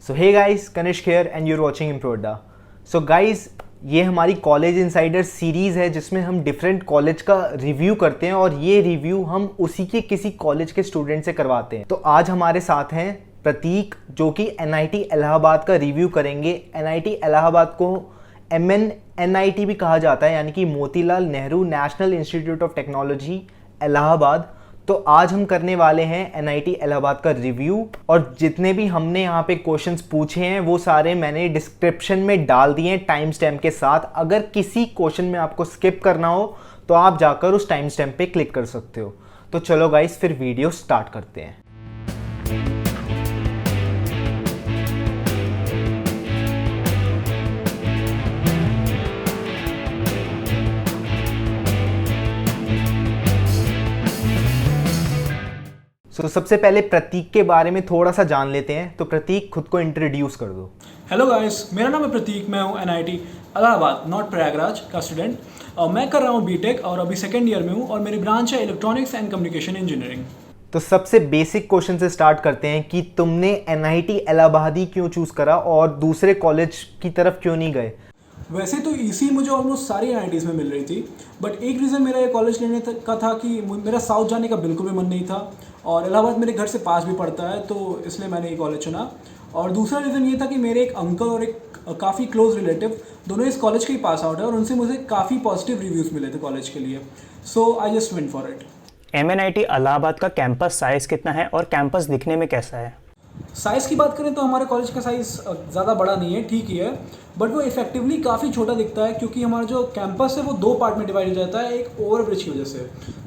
So hey guys, Kanishk here and you're watching इम्प्रोडा। So guys, ये हमारी कॉलेज इनसाइडर सीरीज़ है जिसमें हम डिफरेंट कॉलेज का रिव्यू करते हैं और ये रिव्यू हम उसी के किसी कॉलेज के स्टूडेंट से करवाते हैं। तो आज हमारे साथ हैं प्रतीक, जो कि एनआईटी इलाहाबाद का रिव्यू करेंगे। एनआईटी इलाहाबाद को MNNIT भी कहा जाता है, यानी कि Motilal Nehru national institute of technology Allahabad. तो आज हम करने वाले हैं एनआईटी इलाहाबाद का रिव्यू, और जितने भी हमने यहाँ पे क्वेश्चंस पूछे हैं वो सारे मैंने डिस्क्रिप्शन में डाल दिए हैं टाइम स्टैम्प के साथ। अगर किसी क्वेश्चन में आपको स्किप करना हो तो आप जाकर उस टाइम स्टैम्प पे क्लिक कर सकते हो। तो चलो गाइस, फिर वीडियो स्टार्ट करते हैं। तो सबसे पहले प्रतीक के बारे में थोड़ा सा जान लेते हैं। तो प्रतीक, खुद को इंट्रोड्यूस कर दो। हेलो गाइस, मेरा नाम है प्रतीक। मैं हूँ एनआईटी इलाहाबाद नॉट प्रयागराज का स्टूडेंट। मैं कर रहा हूँ बीटेक और अभी सेकेंड ईयर में हूँ, और मेरी ब्रांच है इलेक्ट्रॉनिक्स एंड कम्युनिकेशन इंजीनियरिंग। तो सबसे बेसिक क्वेश्चन से स्टार्ट करते हैं कि तुमने एनआईटी इलाहाबाद ही क्यों चूज़ करा और दूसरे कॉलेज की तरफ क्यों नहीं गए? वैसे तो ईसी मुझे ऑलमोस्ट सारी एनआईटीज़ में मिल रही थी, बट एक रीज़न मेरा ये कॉलेज लेने का था कि मेरा साउथ जाने का बिल्कुल भी मन नहीं था, और इलाहाबाद मेरे घर से पास भी पड़ता है, तो इसलिए मैंने ये कॉलेज चुना। और दूसरा रीज़न ये था कि मेरे एक अंकल और एक काफ़ी क्लोज रिलेटिव दोनों इस कॉलेज के ही पास आउट है, और उनसे मुझे काफ़ी पॉजिटिव रिव्यूज़ मिले थे कॉलेज के लिए। So I just went for it. MNIT Allahabad का कैंपस साइज़ कितना है और कैंपस दिखने में कैसा है? साइज़ की बात करें तो हमारे कॉलेज का साइज़ ज़्यादा बड़ा नहीं है, ठीक ही है, बट वो इफेक्टिवली काफ़ी छोटा दिखता है, क्योंकि हमारा जो कैंपस है वो दो पार्ट में डिवाइड हो जाता है, एक ओवर ब्रिज की वजह से।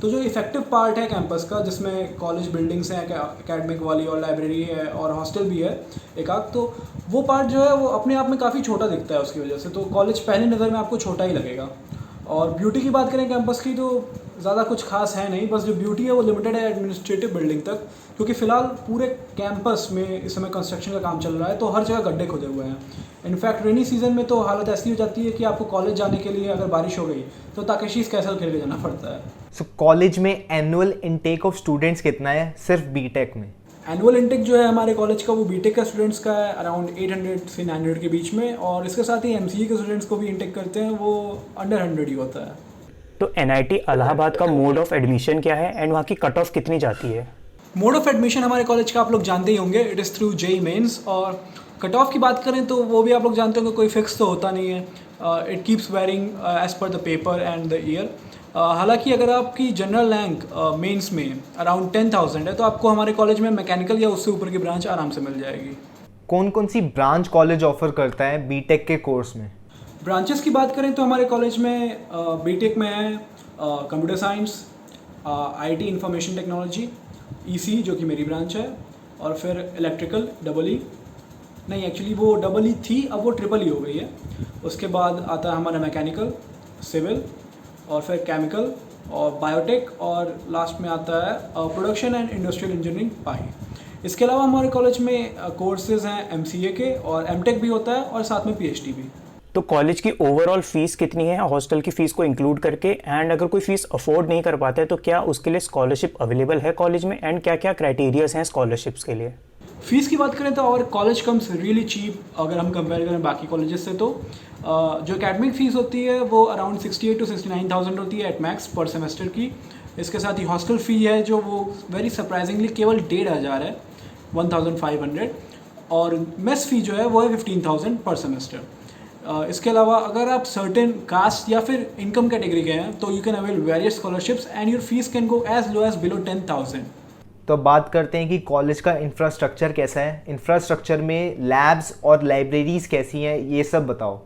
तो जो इफेक्टिव पार्ट है कैंपस का, जिसमें कॉलेज बिल्डिंग्स हैं एकेडमिक वाली, और लाइब्रेरी है और हॉस्टल भी है एक आध, तो वो पार्ट जो है वो अपने आप में काफ़ी छोटा दिखता है उसकी वजह से। तो कॉलेज पहली नज़र में आपको छोटा ही लगेगा। और ब्यूटी की बात करें कैंपस की, तो ज़्यादा कुछ खास है नहीं, बस जो ब्यूटी है वो लिमिटेड है एडमिनिस्ट्रेटिव बिल्डिंग तक, क्योंकि फ़िलहाल पूरे कैंपस में इस समय कंस्ट्रक्शन का काम चल रहा है, तो हर जगह गड्ढे खोदे हुए हैं। इनफैक्ट रेनी सीजन में तो हालत ऐसी हो जाती है कि आपको कॉलेज जाने के लिए अगर बारिश हो गई तो ताकेशीस कैसल खेल के जाना पड़ता है। सो कॉलेज में एनुअल इनटेक ऑफ स्टूडेंट्स कितना है सिर्फ बीटेक में? एनुअल इनटेक जो है हमारे कॉलेज का वो बीटेक का स्टूडेंट्स का है अराउंड 800 से 900 के बीच में, और इसके साथ ही एमसीए के स्टूडेंट्स को भी इनटेक करते हैं, वो अंडर 100 ही होता है। तो एनआईटी इलाहाबाद का मोड ऑफ एडमिशन क्या है एंड वहाँ की कट ऑफ कितनी जाती है? मोड ऑफ एडमिशन हमारे कॉलेज का आप लोग जानते ही होंगे, it is through JEE mains. और कट ऑफ की बात करें तो वो भी आप लोग जानते होंगे, कोई फिक्स तो होता नहीं है, it keeps varying as per the paper and the year. हालांकि अगर आपकी जनरल रैंक मेंस में अराउंड 10,000 है तो आपको हमारे कॉलेज में मैकेनिकल या उससे ऊपर की ब्रांच आराम से मिल जाएगी। कौन कौन सी ब्रांच कॉलेज ऑफर करता है बीटेक के कोर्स में? ब्रांचेस की बात करें तो हमारे कॉलेज में बीटेक में है computer science, IT information technology, EC जो कि मेरी ब्रांच है, और फिर इलेक्ट्रिकल EE नहीं, एक्चुअली वो EE थी, अब वो EEE हो गई है। उसके बाद आता है हमारा मैकेनिकल, सिविल, और फिर केमिकल और बायोटेक, और लास्ट में आता है प्रोडक्शन एंड इंडस्ट्रियल इंजीनियरिंग पाई। इसके अलावा हमारे कॉलेज में कोर्सेज हैं MCA के, और MTech भी होता है, और साथ में PhD भी। तो कॉलेज की ओवरऑल फीस कितनी है हॉस्टल की फ़ीस को इंक्लूड करके? एंड अगर कोई फ़ीस अफोर्ड नहीं कर पाता है तो क्या उसके लिए स्कॉलरशिप अवेलेबल है कॉलेज में, एंड क्या क्या क्राइटेरियाज हैं स्कॉलरशिप्स के लिए? फीस की बात करें तो और कॉलेज कम्स रियली चीप अगर हम कंपेयर करें बाकी कॉलेजेस से। तो जो एकेडमिक फ़ीस होती है वो अराउंड 68 to 69,000 होती है एट मैक्स पर सेमेस्टर की। इसके साथ ही हॉस्टल फ़ी है जो वो वेरी सरप्राइजिंगली केवल 1,500 है, 1,500, और मेस फ़ी जो है वो है 15,000 पर सेमेस्टर। इसके अलावा अगर आप सर्टेन कास्ट या फिर इनकम कैटेगरी के हैं तो you can avail various scholarships and your fees can go as low as below 10,000। तो बात करते हैं कि कॉलेज का इंफ्रास्ट्रक्चर कैसा है। इंफ्रास्ट्रक्चर में लैब्स और लाइब्रेरीज कैसी हैं, ये सब बताओ।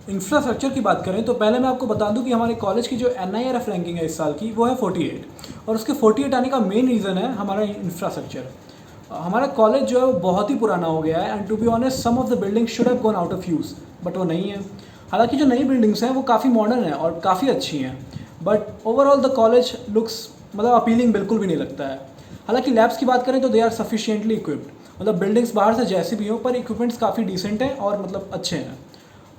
इंफ्रास्ट्रक्चर की बात करें तो पहले मैं आपको बता दूं कि हमारे कॉलेज की जो NIRF रैंकिंग है इस साल की वो है 48, और उसके 48 आने का मेन रीज़न है हमारा इंफ्रास्ट्रक्चर। हमारा कॉलेज जो है वो बहुत ही पुराना हो गया है, and to be honest some of the buildings should have gone out of use, but वो नहीं है। हालांकि जो नई बिल्डिंग्स हैं वो काफ़ी मॉडर्न है और काफ़ी अच्छी हैं, but overall the college looks मतलब अपीलिंग बिल्कुल भी नहीं लगता है। हालांकि लैब्स की बात करें तो दे आर सफिशिएंटली इक्विप्ड, मतलब बिल्डिंग्स बाहर से जैसी भी हो पर इक्विपमेंट्स काफ़ी डिसेंट हैं और मतलब अच्छे हैं।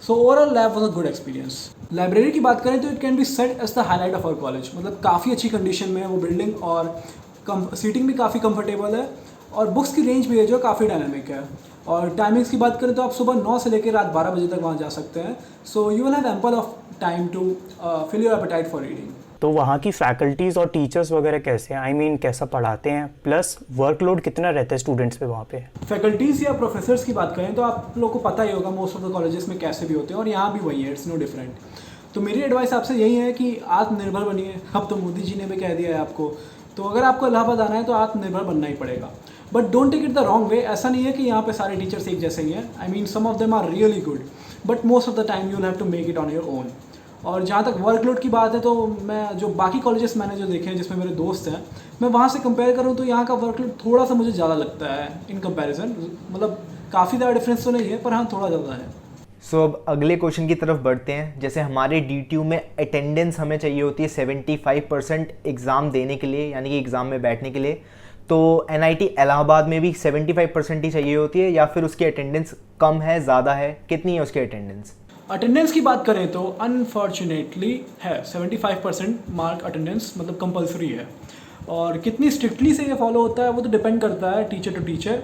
So overall lab was a good experience. Library की बात करें तो it can be set as the highlight of our college, मतलब काफ़ी अच्छी कंडीशन में है वो बिल्डिंग, और सीटिंग भी काफ़ी कंफर्टेबल है, और बुक्स की रेंज भी है जो काफ़ी डायनामिक है। और टाइमिंग्स की बात करें तो आप सुबह 9 से लेकर रात 12 बजे तक वहाँ जा सकते हैं. So you will have ample of time to fill your appetite for reading. तो वहाँ की फैकल्टीज़ और टीचर्स वगैरह कैसे हैं, आई मीन कैसा पढ़ाते हैं, प्लस वर्कलोड कितना रहता है स्टूडेंट्स पे वहाँ पे? फैकल्टीज़ या प्रोफेसर्स की बात करें तो आप लोगों को पता ही होगा मोस्ट ऑफ द कॉलेजेस में कैसे भी होते हैं, और यहाँ भी वही है, इट्स नो डिफरेंट. तो मेरी एडवाइस आपसे यही है कि आत्मनिर्भर बनिए. अब तो मोदी जी ने भी कह दिया है आपको, तो अगर आपको इलाहाबाद आना है तो आत्मनिर्भर बनना ही पड़ेगा. But don't take it the wrong way. ऐसा नहीं है कि यहाँ पे सारे टीचर्स एक जैसे ही हैं. I mean some of them are really good, but most of the time you will have to make it on your own. और जहाँ तक वर्कलोड की बात है तो मैं जो बाकी कॉलेजेस मैंने जो देखे हैं जिसमें मेरे दोस्त हैं, मैं वहाँ से कंपेयर करूँ तो यहाँ का वर्कलोड थोड़ा सा मुझे ज़्यादा लगता है इन कंपैरिजन. मतलब काफ़ी ज़्यादा डिफरेंस तो नहीं है, पर हाँ थोड़ा ज़्यादा है. सो अब अगले क्वेश्चन की तरफ बढ़ते हैं. जैसे हमारे DTU में अटेंडेंस हमें चाहिए होती है 75% एग्ज़ाम देने के लिए, यानी कि एग्ज़ाम में बैठने के लिए. तो NIT इलाहाबाद में भी 75% ही चाहिए होती है, या फिर उसकी अटेंडेंस कम है, ज़्यादा है, कितनी है उसकी अटेंडेंस? अटेंडेंस की बात करें तो अनफॉर्चुनेटली है 75% मार्क अटेंडेंस, मतलब कंपलसरी है. और कितनी स्ट्रिक्टली से ये फॉलो होता है वो तो डिपेंड करता है टीचर टू टीचर,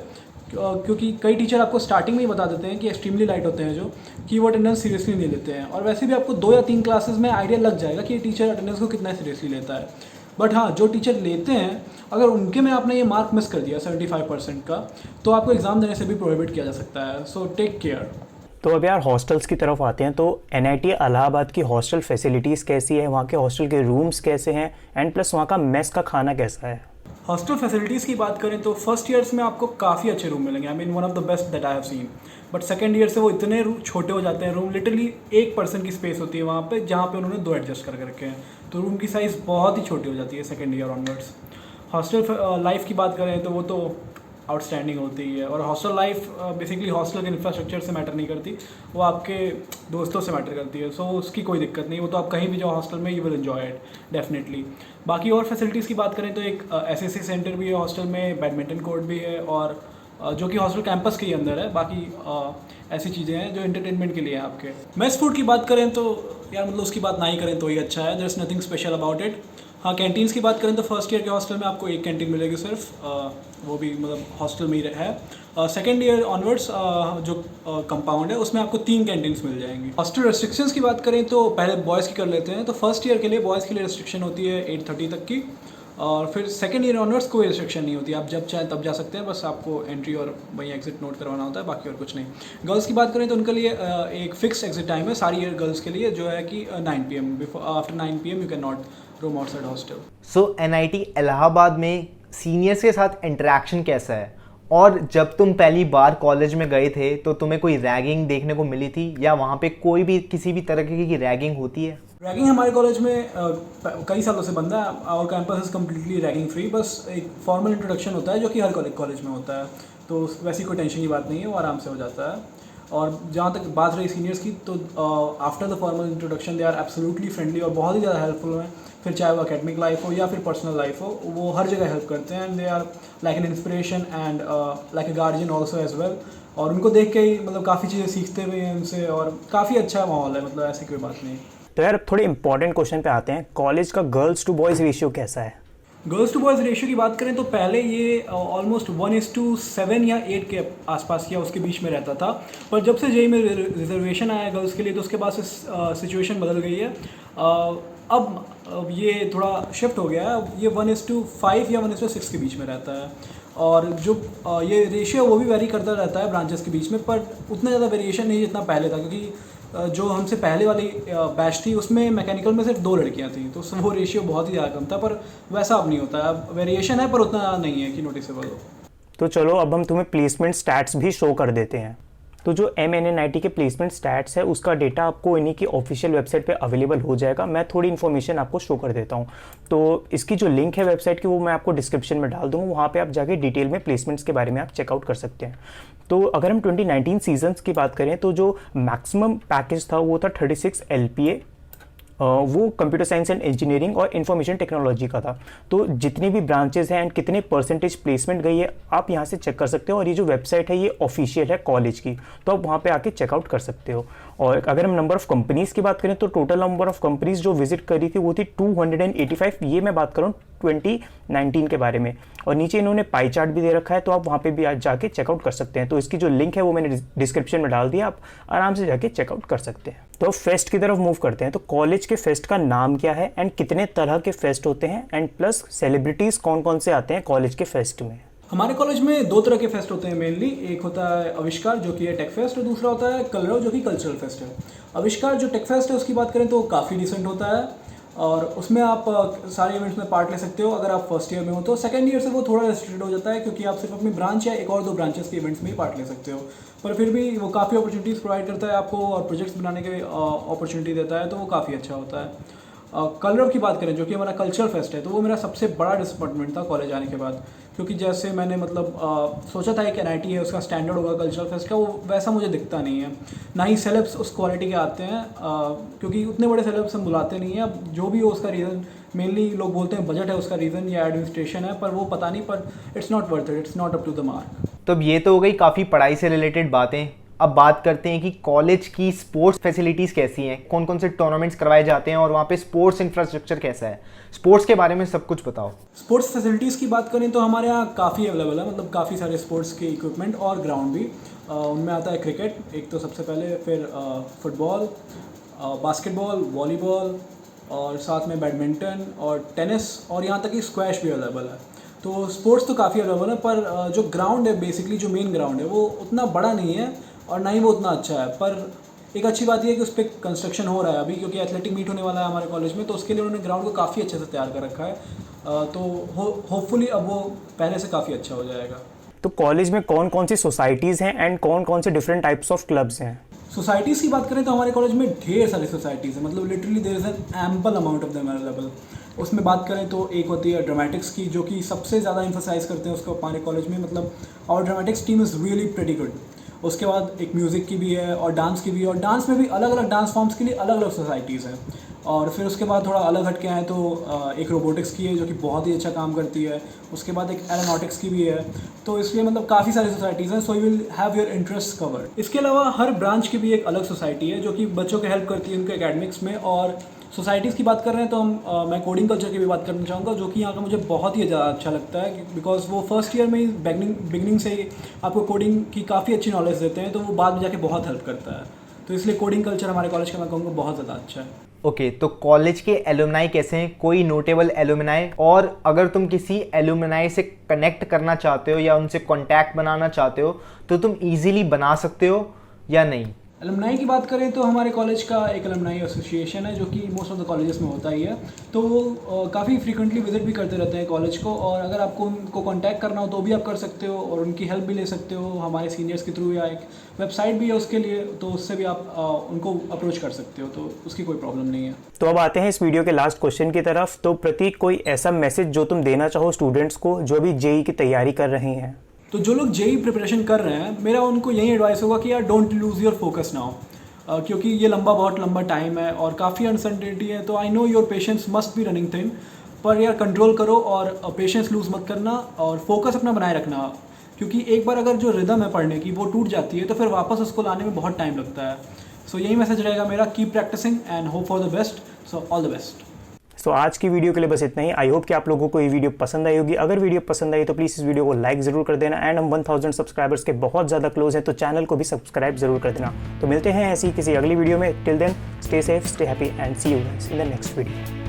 क्योंकि कई टीचर आपको स्टार्टिंग में ही बता देते हैं कि एक्सट्रीमली लाइट होते हैं जो, कि वो अटेंडेंस सीरियसली नहीं लेते हैं. और वैसे भी आपको 2 या 3 क्लासेस में आइडिया लग जाएगा कि ये टीचर अटेंडेंस को कितना सीरियसली लेता है. बट हाँ, जो टीचर लेते हैं, अगर उनके में आपने ये मार्क मिस कर दिया 75% का, तो आपको एग्ज़ाम देने से भी प्रोहिबिट किया जा सकता है. So take care. तो अब यार हॉस्टल्स की तरफ आते हैं. तो NIT इलाहाबाद की हॉस्टल फैसिलिटीज़ कैसी है, वहाँ के हॉस्टल के रूम्स कैसे हैं, एंड प्लस वहाँ का मेस का खाना कैसा है? हॉस्टल फैसिलिटीज़ की बात करें तो फर्स्ट ईयर्स में आपको काफ़ी अच्छे रूम मिलेंगे. I mean one of the best that I have seen. But second year से वो इतने छोटे हो जाते हैं रूम, लिटरली 1 पर्सन की स्पेस होती है वहाँ पे, जहाँ पे उन्होंने 2 एडजस्ट कर रखे हैं. तो रूम की साइज़ बहुत ही छोटी हो जाती है second year onwards. Hostel life की बात करें तो वो तो आउटस्टैंडिंग होती है. और हॉस्टल लाइफ बेसिकली हॉस्टल के इंफ्रास्ट्रक्चर से मैटर नहीं करती, वो आपके दोस्तों से मैटर करती है. सो उसकी कोई दिक्कत नहीं, वो तो आप कहीं भी जाओ हॉस्टल में, you will enjoy it definitely. बाकी और फैसिलिटीज़ की बात करें तो एक SSC सेंटर भी है हॉस्टल में, बैडमिंटन कोर्ट भी है, और जो कि हॉस्टल कैंपस के ही अंदर है. बाकी ऐसी चीज़ें हैं जो एंटरटेनमेंट के लिए हैं आपके. मेस फूड की बात करें तो यार मतलब उसकी बात ना ही करें तो ही अच्छा है. There is nothing special about it. हाँ, कैंटीन्स की बात करें तो फर्स्ट ईयर के हॉस्टल में आपको एक कैंटीन मिलेगी सिर्फ, वो भी मतलब हॉस्टल में ही है. सेकेंड ईयर ऑनवर्ड्स जो कंपाउंड है उसमें आपको 3 कैंटीन्स मिल जाएंगी. हॉस्टल रेस्ट्रिक्शंस की बात करें तो पहले बॉयज़ की कर लेते हैं. तो फर्स्ट ईयर के लिए बॉयज़ के लिए रेस्ट्रिक्शन होती है 8:30 तक की, और फिर सेकेंड ईयर ऑनवर्ड्स कोई रिस्ट्रिक्शन नहीं होती. आप जब चाहें तब जा सकते हैं, बस आपको एंट्री और वहीं एग्जिट नोट करवाना होता है, बाकी और कुछ नहीं. गर्ल्स की बात करें तो उनके लिए एक फिक्स एग्जिट टाइम है सारी ईयर गर्ल्स के लिए, जो है कि 9 PM. After 9 PM you can not room outside hostel. So NIT Allahabad में सीनियर्स के साथ इंटरेक्शन कैसा है? और जब तुम पहली बार कॉलेज में गए थे तो तुम्हें कोई रैगिंग देखने को मिली थी, या वहाँ पे कोई भी किसी भी तरह की रैगिंग होती है? रैगिंग हमारे कॉलेज में कई सालों से बंद है. Our campus is completely ragging free. बस एक फॉर्मल इंट्रोडक्शन होता है जो कि हर कॉलेज में होता है, तो वैसी कोई टेंशन की बात नहीं है, वो आराम से हो जाता है. और जहाँ तक बात रही सीनियर्स की, तो after the formal introduction they are absolutely friendly और बहुत ही ज़्यादा हेल्पफुल हैं. फिर चाहे वो एकेडमिक लाइफ हो या फिर पर्सनल लाइफ हो, वो हर जगह हेल्प करते हैं. And they are like an inspiration and like a guardian also as well. और उनको देख के ही मतलब काफ़ी चीज़ें सीखते हुए हैं उनसे, और काफ़ी अच्छा माहौल है, मतलब ऐसी कोई बात नहीं. तो यार थोड़े इंपॉर्टेंट क्वेश्चन पे आते हैं. कॉलेज का गर्ल्स टू बॉयज़ रेशियो कैसा है? गर्ल्स टू बॉयज़ रेशियो की बात करें तो पहले ये ऑलमोस्ट 1:7 या 8 के आसपास या उसके बीच में रहता था. पर जब से JEE में रिजर्वेशन आया गर्ल्स के लिए, तो उसके बाद से सिचुएशन बदल गई है. अब ये थोड़ा शिफ्ट हो गया है. ये 1:5 या 1:6 के बीच में रहता है. और जो ये रेशियो वो भी वेरी करता रहता है ब्रांचेस के बीच में, पर उतना ज़्यादा वेरिएशन नहीं जितना पहले था, क्योंकि जो हमसे पहले वाली बैच थी उसमें मैकेनिकल में सिर्फ 2 लड़कियां थी, तो वो रेशियो बहुत ही ज़्यादा कम था. पर वैसा अब नहीं होता है. अब वेरिएशन है पर उतना नहीं है कि नोटिसेबल हो. तो चलो अब हम तुम्हें प्लेसमेंट स्टैट्स भी शो कर देते हैं. तो जो MNNIT के प्लेसमेंट स्टैट्स है उसका डेटा आपको इन्हीं की ऑफिशियल वेबसाइट पे अवेलेबल हो जाएगा. मैं थोड़ी इन्फॉर्मेशन आपको शो कर देता हूँ. तो इसकी जो लिंक है वेबसाइट की वो मैं आपको डिस्क्रिप्शन में डाल दूँगा. वहाँ पे आप जाके डिटेल में प्लेसमेंट्स के बारे में आप चेकआउट कर सकते हैं. तो अगर हम 2019 सीजन्स की बात करें तो जो मैक्सिमम पैकेज था वो था 36 LPA. वो कंप्यूटर साइंस एंड इंजीनियरिंग और इंफॉर्मेशन टेक्नोलॉजी का था. तो जितनी भी ब्रांचेस हैं एंड कितने परसेंटेज प्लेसमेंट गई है आप यहाँ से चेक कर सकते हो. और ये जो वेबसाइट है ये ऑफिशियल है कॉलेज की, तो आप वहाँ पे आके चेकआउट कर सकते हो. और अगर हम नंबर ऑफ कंपनीज़ की बात करें तो टोटल नंबर ऑफ कंपनीज़ जो विजिट करी थी वो थी 285. ये मैं बात करूँ 2019 के बारे में। और नीचे इन्होंने पाई चार्ट भी दे रखा है, तो आप वहाँ पे भी आज जाके चेकआउट कर सकते हैं। तो इसकी जो लिंक है वो मैंने डिस्क्रिप्शन में डाल दिया, आप आराम से जाके चेकआउट कर सकते हैं। तो फेस्ट की तरफ मूव करते हैं। तो कॉलेज के फेस्ट का नाम क्या है एंड कितने तरह के फेस्ट होते हैं एंड प्लस सेलिब्रिटीज़ कौन कौन से आते हैं कॉलेज के फेस्ट में। हमारे कॉलेज में दो तरह के फेस्ट होते हैं मेनली। एक होता है आविष्कार जो कि है टेक फेस्ट, और दूसरा होता है कलरव जो कि कल्चरल फेस्ट है। आविष्कार जो टेक फेस्ट है उसकी बात करें तो काफ़ी डिसेंट होता है और उसमें आप सारे इवेंट्स में पार्ट ले सकते हो अगर आप फर्स्ट ईयर में हो। तो सेकंड ईयर से वो थोड़ा रेस्ट्रिक्टेड हो जाता है क्योंकि आप सिर्फ अपनी ब्रांच या एक और दो ब्रांचेस के इवेंट्स में ही पार्ट ले सकते हो, पर फिर भी वो काफ़ी अपॉर्चुनिटीज़ प्रोवाइड करता है आपको और प्रोजेक्ट्स बनाने के अपॉर्चुनिटी देता है, तो वो काफ़ी अच्छा होता है। कलरव की बात करें जो कि हमारा कल्चरल फेस्ट है, तो वो मेरा सबसे बड़ा डिसअपॉइंटमेंट था कॉलेज आने के बाद, क्योंकि जैसे मैंने सोचा था कि NIT है उसका स्टैंडर्ड होगा कल्चरल फेस्ट का, वो वैसा मुझे दिखता नहीं है। ना ही सेलेब्स उस क्वालिटी के आते हैं क्योंकि उतने बड़े सेलेब्स हम बुलाते नहीं हैं। अब जो भी हो उसका रीज़न मेनली लोग बोलते हैं बजट है उसका रीज़न या एडमिनिस्ट्रेशन है, पर वो पता नहीं, पर it's not worth it, it's not up to the mark. तो अब ये तो हो गई काफ़ी पढ़ाई से रिलेटेड बातें। अब बात करते हैं कि कॉलेज की स्पोर्ट्स फैसिलिटीज़ कैसी हैं, कौन कौन से टूर्नामेंट्स करवाए जाते हैं और वहाँ पे स्पोर्ट्स इंफ्रास्ट्रक्चर कैसा है। स्पोर्ट्स के बारे में सब कुछ बताओ। स्पोर्ट्स फैसिलिटीज़ की बात करें तो हमारे यहाँ काफ़ी अवेलेबल है, मतलब काफ़ी सारे स्पोर्ट्स के इक्विपमेंट और ग्राउंड भी। उनमें आता है क्रिकेट एक तो सबसे पहले, फिर फुटबॉल, बास्केटबॉल, वॉलीबॉल और साथ में बैडमिंटन और टेनिस, और यहाँ तक कि स्क्वैश भी अवेलेबल है। तो स्पोर्ट्स तो काफ़ी अवेलेबल है, पर जो ग्राउंड है बेसिकली जो मेन ग्राउंड है वो उतना बड़ा नहीं है और ना ही वो उतना अच्छा है। पर एक अच्छी बात यह है कि उस पर कंस्ट्रक्शन हो रहा है अभी, क्योंकि एथलेटिक मीट होने वाला है हमारे कॉलेज में, तो उसके लिए उन्होंने ग्राउंड को काफ़ी अच्छे से तैयार कर रखा है। तो होपफुली अब वो पहले से काफ़ी अच्छा हो जाएगा। तो कॉलेज में कौन कौन सी सोसाइटीज़ हैं एंड कौन कौन से डिफरेंट टाइप्स ऑफ क्लब्स हैं। सोसाइटीज़ की बात करें तो हमारे कॉलेज में ढेर सारी सोसाइटीज़ हैं, मतलब literally there is an ample amount of them available. उसमें बात करें तो एक होती है ड्रामेटिक्स की, जो कि सबसे ज़्यादा एम्फसाइज करते हैं उसको हमारे कॉलेज में, मतलब और dramatics team is really pretty good. उसके बाद एक म्यूज़िक की भी है और डांस की भी है, और डांस में भी अलग अलग डांस फॉर्म्स के लिए अलग अलग सोसाइटीज़ हैं। और फिर उसके बाद थोड़ा अलग हट के आए तो एक रोबोटिक्स की है जो कि बहुत ही अच्छा काम करती है। उसके बाद एक एरोनॉटिक्स की भी है। तो इसलिए मतलब काफ़ी सारी सोसाइटीज़ हैं, so you will have your interest covered. इसके अलावा हर ब्रांच की भी एक अलग सोसाइटी है जो कि बच्चों को हेल्प करती है उनके एकेडमिक्स में। और सोसाइटीज़ की बात कर रहे हैं तो मैं कोडिंग कल्चर की भी बात करना चाहूँगा, जो कि यहाँ का मुझे बहुत ही ज़्यादा अच्छा लगता है, बिकॉज वो फर्स्ट ईयर में ही बिगनिंग से ही आपको कोडिंग की काफ़ी अच्छी नॉलेज देते हैं, तो वो बाद में जाके बहुत हेल्प करता है। तो इसलिए कोडिंग कल्चर हमारे कॉलेज का मैं कहूँगा बहुत ज़्यादा अच्छा है। ओके, तो कॉलेज के एलुमनाई कैसे हैं, कोई नोटेबल एलुमनाई, और अगर तुम किसी एलुमनाई से कनेक्ट करना चाहते हो या उनसे कॉन्टैक्ट बनाना चाहते हो तो तुम ईजिली बना सकते हो या नहीं। एलुमनाई की बात करें तो हमारे कॉलेज का एक एलुमनाई एसोसिएशन है जो कि मोस्ट ऑफ द कॉलेजेस में होता ही है, तो वो काफ़ी फ्रीक्वेंटली विजिट भी करते रहते हैं कॉलेज को, और अगर आपको उनको कांटेक्ट करना हो तो भी आप कर सकते हो और उनकी हेल्प भी ले सकते हो हमारे सीनियर्स के थ्रू, या एक वेबसाइट भी है उसके लिए, तो उससे भी आप उनको अप्रोच कर सकते हो, तो उसकी कोई प्रॉब्लम नहीं है। तो अब आते हैं इस वीडियो के लास्ट क्वेश्चन की तरफ। तो प्रतीक, कोई ऐसा मैसेज जो तुम देना चाहो स्टूडेंट्स को जो अभी जेई की तैयारी कर रहे हैं। तो जो लोग जेई प्रिपरेशन कर रहे हैं, मेरा उनको यही एडवाइस होगा कि यार don't lose your focus now, क्योंकि ये बहुत लंबा टाइम है और काफ़ी अनसर्टेनिटी है। तो I know your patience must be running thin, पर यार कंट्रोल करो और पेशेंस लूज़ मत करना और फोकस अपना बनाए रखना, क्योंकि एक बार अगर जो रिदम है पढ़ने की वो टूट जाती है तो फिर वापस उसको लाने में बहुत टाइम लगता है। सो यही मैसेज रहेगा मेरा, keep practising and hope for the best. So all the best. So आज की वीडियो के लिए बस इतना ही। आई होप कि आप लोगों को ये वीडियो पसंद आई होगी। अगर वीडियो पसंद आई तो प्लीज़ इस वीडियो को लाइक ज़रूर कर देना, एंड हम 1000 सब्सक्राइबर्स के बहुत ज़्यादा क्लोज हैं, तो चैनल को भी सब्सक्राइब ज़रूर कर देना। तो मिलते हैं ऐसी किसी अगली वीडियो में। Till then stay safe, stay happy and see you guys in the next video.